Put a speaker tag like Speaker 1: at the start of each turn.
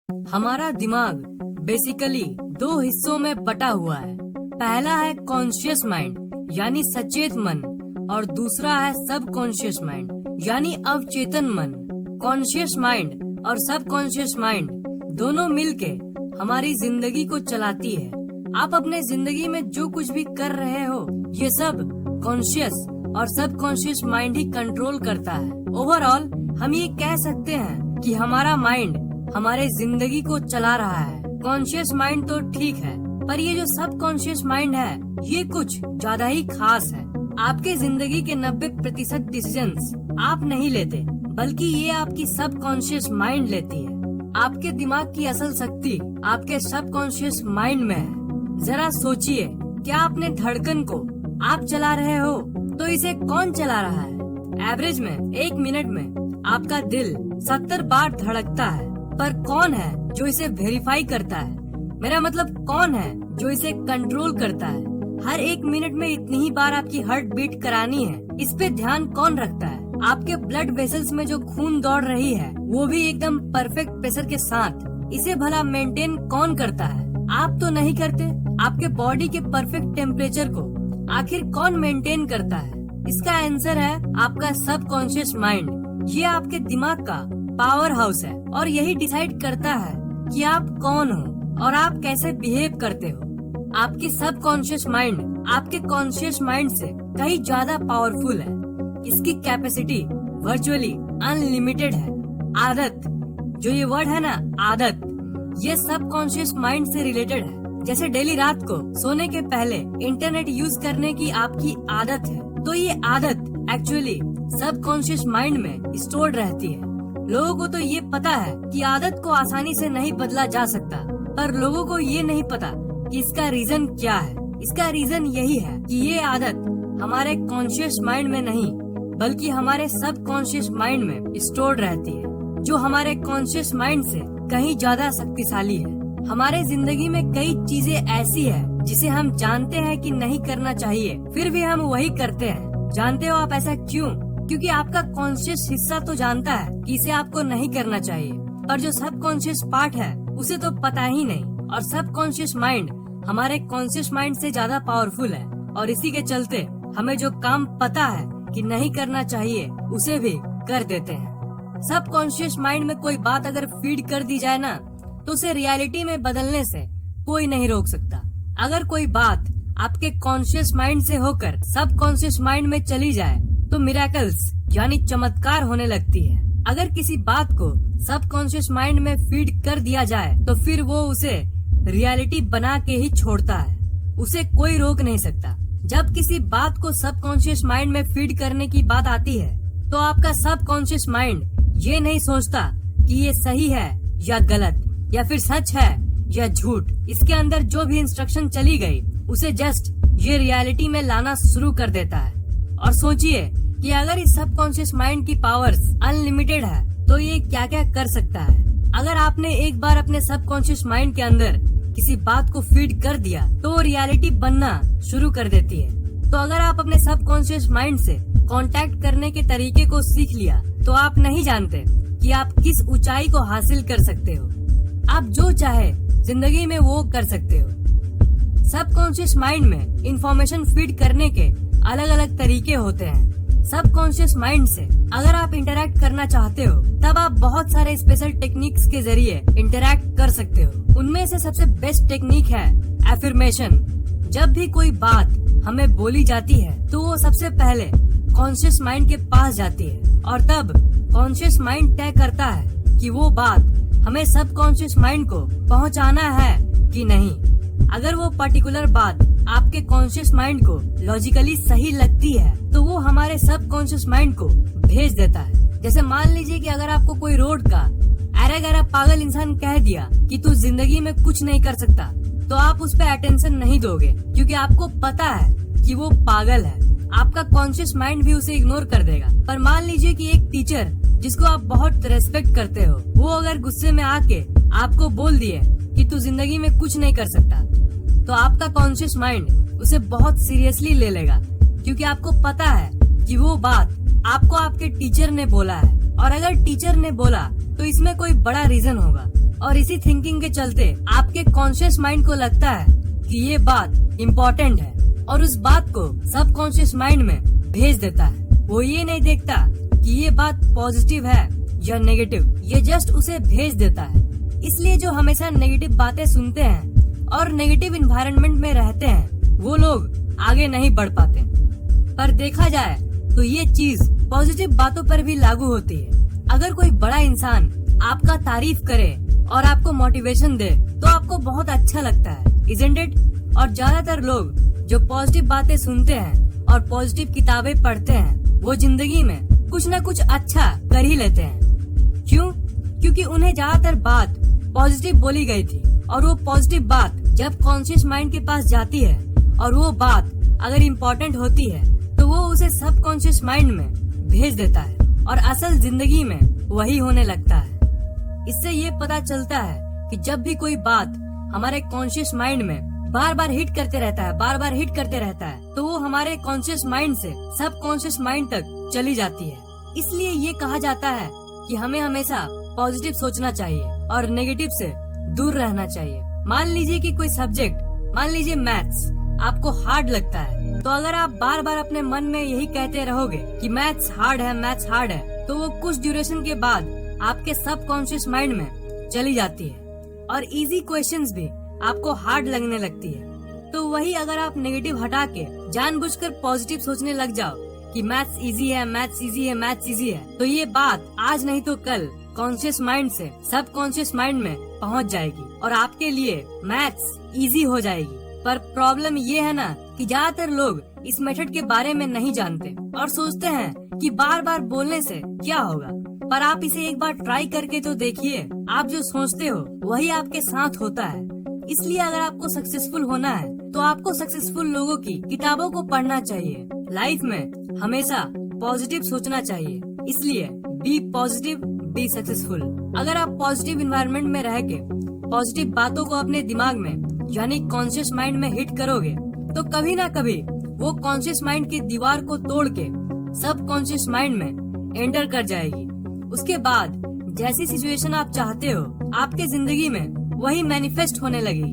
Speaker 1: हमारा दिमाग बेसिकली दो हिस्सों में बटा हुआ है। पहला है कॉन्शियस माइंड यानी सचेत मन, और दूसरा है सब कॉन्शियस माइंड यानी अवचेतन मन। कॉन्शियस माइंड और सब कॉन्शियस माइंड दोनों मिलके हमारी जिंदगी को चलाती है। आप अपने जिंदगी में जो कुछ भी कर रहे हो, ये सब कॉन्शियस और सब कॉन्शियस माइंड ही कंट्रोल करता है। ओवरऑल हम ये कह सकते हैं कि हमारा माइंड हमारे जिंदगी को चला रहा है। कॉन्शियस माइंड तो ठीक है, पर ये जो सब कॉन्शियस माइंड है, ये कुछ ज्यादा ही खास है। आपके जिंदगी के 90% डिसीजंस आप नहीं लेते, बल्कि ये आपकी सब कॉन्शियस माइंड लेती है। आपके दिमाग की असल शक्ति आपके सब कॉन्शियस माइंड में है। जरा सोचिए, क्या अपने धड़कन को आप चला रहे हो, तो इसे कौन चला रहा है? एवरेज में 1 मिनट में आपका दिल 70 बार धड़कता है, पर कौन है जो इसे वेरीफाई करता है? मेरा मतलब कौन है जो इसे कंट्रोल करता है? हर 1 मिनट में इतनी ही बार आपकी हार्ट बीट करानी है, इस पे ध्यान कौन रखता है? आपके ब्लड वेसल्स में जो खून दौड़ रही है, वो भी एकदम परफेक्ट प्रेशर के साथ, इसे भला मेंटेन कौन करता है? आप तो नहीं करते। आपके बॉडी के परफेक्ट टेम्परेचर को आखिर कौन मेंटेन करता है? इसका आंसर है आपका सब कॉन्शियस माइंड। ये आपके दिमाग का पावर हाउस है और यही डिसाइड करता है कि आप कौन हो और आप कैसे बिहेव करते हो। आपकी सब कॉन्शियस माइंड आपके कॉन्शियस माइंड से कहीं ज्यादा पावरफुल है। इसकी कैपेसिटी वर्चुअली अनलिमिटेड है। आदत, जो ये वर्ड है ना, आदत, ये सब कॉन्शियस माइंड से रिलेटेड है। जैसे डेली रात को सोने के पहले इंटरनेट यूज करने की आपकी आदत है, तो ये आदत एक्चुअली सब कॉन्शियस माइंड में स्टोर्ड रहती है। लोगों को तो ये पता है कि आदत को आसानी से नहीं बदला जा सकता, पर लोगों को ये नहीं पता कि इसका रीजन क्या है। इसका रीजन यही है कि ये आदत हमारे कॉन्शियस माइंड में नहीं, बल्कि हमारे सब कॉन्शियस माइंड में स्टोर्ड रहती है, जो हमारे कॉन्शियस माइंड से कहीं ज्यादा शक्तिशाली है। हमारे जिंदगी में कई चीजें ऐसी है जिसे हम जानते हैं कि नहीं करना चाहिए, फिर भी हम वही करते हैं। जानते हो आप ऐसा क्यों? क्योंकि आपका कॉन्शियस हिस्सा तो जानता है कि इसे आपको नहीं करना चाहिए, पर जो सब कॉन्शियस पार्ट है उसे तो पता ही नहीं। और सब कॉन्शियस माइंड हमारे कॉन्शियस माइंड से ज्यादा पावरफुल है, और इसी के चलते हमें जो काम पता है कि नहीं करना चाहिए, उसे भी कर देते हैं। सब कॉन्शियस माइंड में कोई बात अगर फीड कर दी जाए ना, तो उसे रियलिटी में बदलने से कोई नहीं रोक सकता। अगर कोई बात आपके कॉन्शियस माइंड से होकर सब कॉन्शियस माइंड में चली जाए, तो मिरेकल्स यानी चमत्कार होने लगती है। अगर किसी बात को सब कॉन्शियस माइंड में फीड कर दिया जाए, तो फिर वो उसे रियलिटी बना के ही छोड़ता है, उसे कोई रोक नहीं सकता। जब किसी बात को सब कॉन्शियस माइंड में फीड करने की बात आती है, तो आपका सब कॉन्शियस माइंड ये नहीं सोचता कि ये सही है या गलत, या फिर सच है या झूठ। इसके अंदर जो भी इंस्ट्रक्शन चली गई, उसे जस्ट ये रियलिटी में लाना शुरू कर देता है। और सोचिए कि अगर इस सब कॉन्शियस माइंड की पावर्स अनलिमिटेड है, तो ये क्या क्या कर सकता है। अगर आपने एक बार अपने सब कॉन्शियस माइंड के अंदर किसी बात को फीड कर दिया, तो वो रियलिटी बनना शुरू कर देती है। तो अगर आप अपने सब कॉन्शियस माइंड से कांटेक्ट करने के तरीके को सीख लिया, तो आप नहीं जानते कि आप किस ऊंचाई को हासिल कर सकते हो। आप जो चाहे जिंदगी में वो कर सकते हो। सब कॉन्शियस माइंड में इंफॉर्मेशन फीड करने के अलग अलग तरीके होते हैं। सब कॉन्शियस माइंड से अगर आप इंटरैक्ट करना चाहते हो, तब आप बहुत सारे स्पेशल टेक्निक्स के जरिए इंटरैक्ट कर सकते हो। उनमें से सबसे बेस्ट टेक्निक है एफर्मेशन। जब भी कोई बात हमें बोली जाती है, तो वो सबसे पहले कॉन्शियस माइंड के पास जाती है, और तब कॉन्शियस माइंड तय करता है कि वो बात हमें सब कॉन्शियस माइंड को पहुंचाना है कि नहीं। अगर वो पर्टिकुलर बात आपके कॉन्शियस माइंड को लॉजिकली सही लगती है, तो वो हमारे सब कॉन्शियस माइंड को भेज देता है। जैसे मान लीजिए कि अगर आपको कोई रोड का अरे गहरा पागल इंसान कह दिया कि तू जिंदगी में कुछ नहीं कर सकता, तो आप उस पर अटेंशन नहीं दोगे, क्योंकि आपको पता है कि वो पागल है। आपका कॉन्शियस माइंड भी उसे इग्नोर कर देगा। पर मान लीजिए कि एक टीचर जिसको आप बहुत रेस्पेक्ट करते हो, वो अगर गुस्से में आके आपको बोल दिए कि तू जिंदगी में कुछ नहीं कर सकता, तो आपका कॉन्शियस माइंड उसे बहुत सीरियसली ले लेगा, क्योंकि आपको पता है कि वो बात आपको आपके टीचर ने बोला है, और अगर टीचर ने बोला तो इसमें कोई बड़ा रीजन होगा। और इसी थिंकिंग के चलते आपके कॉन्शियस माइंड को लगता है कि ये बात इम्पोर्टेंट है और उस बात को सब कॉन्शियस माइंड में भेज देता है। वो ये नहीं देखता कि ये बात पॉजिटिव है या नेगेटिव, ये जस्ट उसे भेज देता है। इसलिए जो हमेशा नेगेटिव बातें सुनते हैं और नेगेटिव इन्वायरमेंट में रहते हैं वो लोग आगे नहीं बढ़ पाते। पर देखा जाए तो ये चीज पॉजिटिव बातों पर भी लागू होती है। अगर कोई बड़ा इंसान आपका तारीफ करे और आपको मोटिवेशन दे तो आपको बहुत अच्छा लगता है, इज़न्ट इट? और ज्यादातर लोग जो पॉजिटिव बातें सुनते हैं और पॉजिटिव किताबें पढ़ते हैं वो जिंदगी में कुछ न कुछ अच्छा कर ही लेते हैं। क्यों? क्योंकि उन्हें ज्यादातर बात पॉजिटिव बोली गई थी और वो पॉजिटिव बात जब कॉन्शियस माइंड के पास जाती है और वो बात अगर इम्पोर्टेंट होती है तो वो उसे सब कॉन्शियस माइंड में भेज देता है और असल जिंदगी में वही होने लगता है। इससे ये पता चलता है कि जब भी कोई बात हमारे कॉन्शियस माइंड में बार बार हिट करते रहता है तो वो हमारे कॉन्शियस माइंड से सब कॉन्शियस माइंड तक चली जाती है। इसलिए ये कहा जाता है कि हमें हमेशा पॉजिटिव सोचना चाहिए और नेगेटिव से दूर रहना चाहिए। मान लीजिए कि कोई सब्जेक्ट, मान लीजिए मैथ्स, आपको हार्ड लगता है तो अगर आप बार बार अपने मन में यही कहते रहोगे कि मैथ्स हार्ड है, तो वो कुछ ड्यूरेशन के बाद आपके सब कॉन्शियस माइंड में चली जाती है और इजी क्वेश्चंस भी आपको हार्ड लगने लगती है। तो वही अगर आप नेगेटिव हटा के जानबूझकर पॉजिटिव सोचने लग जाओ कि मैथ्स इजी है, तो ये बात आज नहीं तो कल कॉन्शियस माइंड से सब कॉन्शियस माइंड में पहुंच जाएगी और आपके लिए मैथ्स इजी हो जाएगी। पर प्रॉब्लम ये है ना कि ज्यादातर लोग इस मेथड के बारे में नहीं जानते और सोचते हैं कि बार बार बोलने से क्या होगा। पर आप इसे एक बार ट्राई करके तो देखिए, आप जो सोचते हो वही आपके साथ होता है। इसलिए अगर आपको सक्सेसफुल होना है तो आपको सक्सेसफुल लोगों की किताबों को पढ़ना चाहिए। लाइफ में हमेशा पॉजिटिव सोचना चाहिए। इसलिए बी पॉजिटिव, बी सक्सेसफुल। अगर आप पॉजिटिव इन्वायरमेंट में रह के पॉजिटिव बातों को अपने दिमाग में यानी कॉन्शियस माइंड में हिट करोगे तो कभी ना कभी वो कॉन्शियस माइंड की दीवार को तोड़ के सब कॉन्शियस माइंड में एंटर कर जाएगी। उसके बाद जैसी सिचुएशन आप चाहते हो आपके जिंदगी में वही मैनिफेस्ट होने लगेगी।